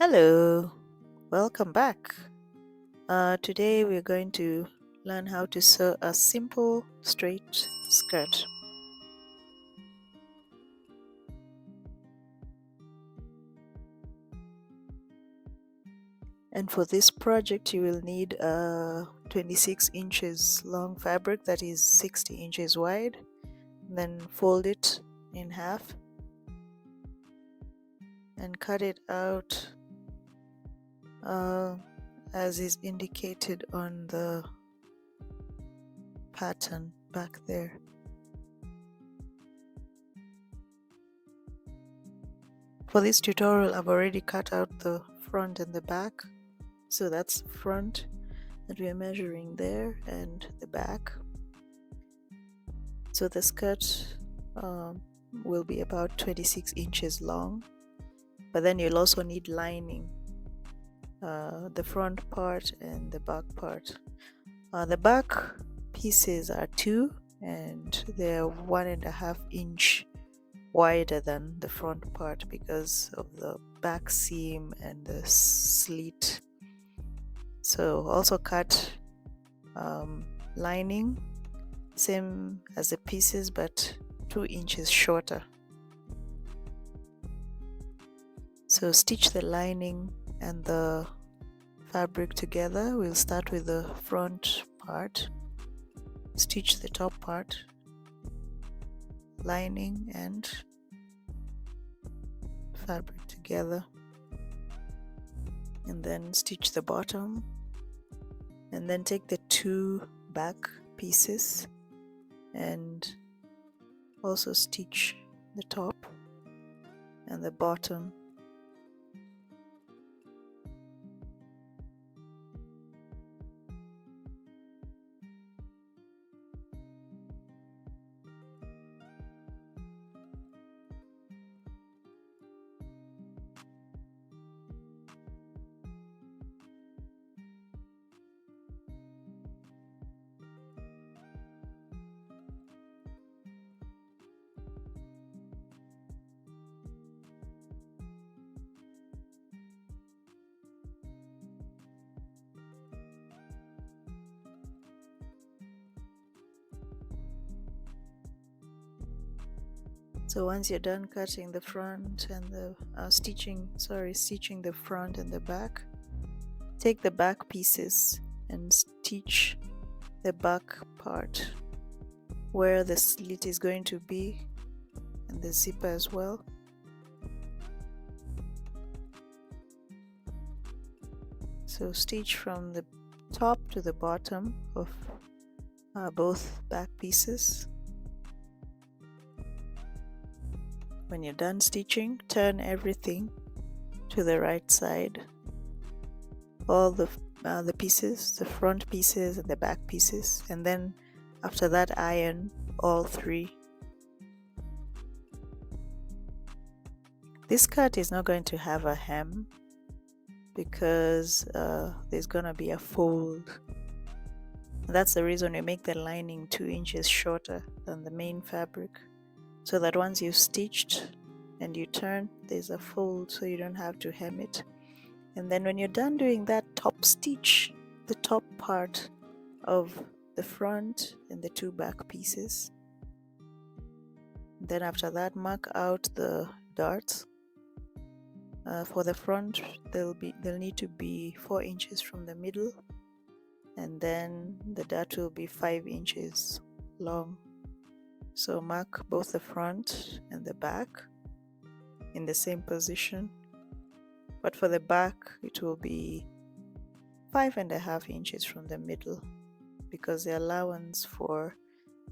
Hello, welcome back. Today we're going to learn how to sew a simple straight skirt. And for this project you will need a 26 inches long fabric that is 60 inches wide. Then fold it in half and cut it out as is indicated on the pattern back there. For this tutorial I've already cut out the front and the back, so that's front that we are measuring there and the back. So the skirt will be about 26 inches long, but then you'll also need lining, the front part and the back part. The back pieces are 2 and they're 1.5 inch wider than the front part because of the back seam and the slit. So also cut lining same as the pieces but 2 inches shorter. So stitch the lining and the fabric together. We'll start with the front part. Stitch the top part, lining and fabric together, and then stitch the bottom, and then take the 2 back pieces and also stitch the top and the bottom. So once you're done cutting the front and the stitching the front and the back, take the back pieces and stitch the back part where the slit is going to be and the zipper as well. So stitch from the top to the bottom of both back pieces. When you're done stitching, turn everything to the right side. All the pieces, the front pieces and the back pieces, and then after that iron all 3. This skirt is not going to have a hem because there's gonna be a fold. That's the reason we make the lining 2 inches shorter than the main fabric, so that once you've stitched and you turn, there's a fold so you don't have to hem it. And then when you're done doing that, top stitch the top part of the front and the 2 back pieces. Then after that, mark out the darts. For the front, they'll need to be 4 inches from the middle, and then the dart will be 5 inches long. So mark both the front and the back in the same position, but for the back it will be 5.5 inches from the middle because the allowance for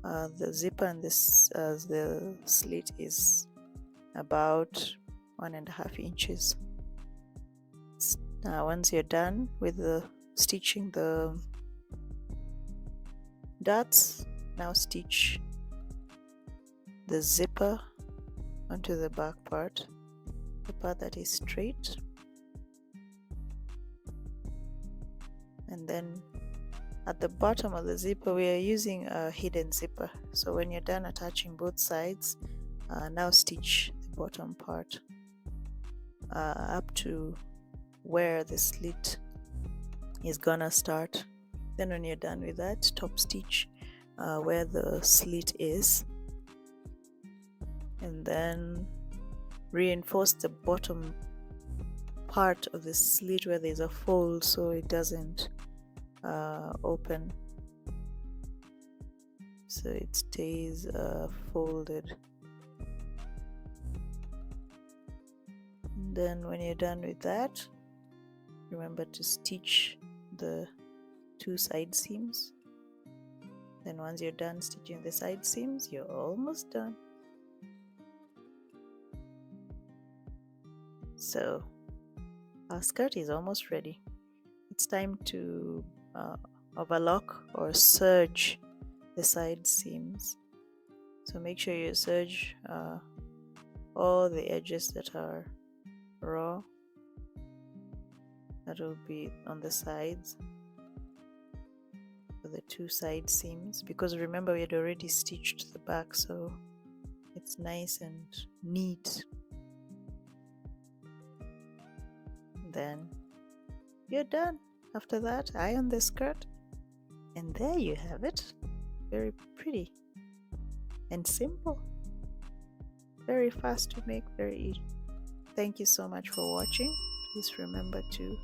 the zipper and the slit is about 1.5 inches. Now once you're done with the stitching the darts, now stitch the zipper onto the back part, the part that is straight, and then at the bottom of the zipper we are using a hidden zipper. So when you're done attaching both sides, now stitch the bottom part up to where the slit is gonna start. Then when you're done with that, top stitch where the slit is, and then reinforce the bottom part of the slit where there's a fold so it doesn't open, so it stays folded. And then when you're done with that, remember to stitch the 2 side seams. Then once you're done stitching the side seams, you're almost done. So our skirt is almost ready. It's time to overlock or serge the side seams. So make sure you serge all the edges that are raw, that will be on the sides for the 2 side seams, because remember we had already stitched the back, so it's nice and neat. Then you're done. After that, iron the skirt, and there you have it. Very pretty and simple, very fast to make, very easy. Thank you so much for watching. Please remember to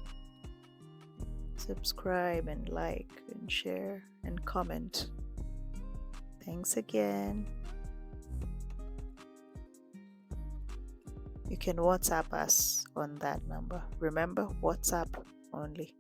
subscribe and like and share and comment. Thanks again. You can WhatsApp us on that number. Remember, WhatsApp only.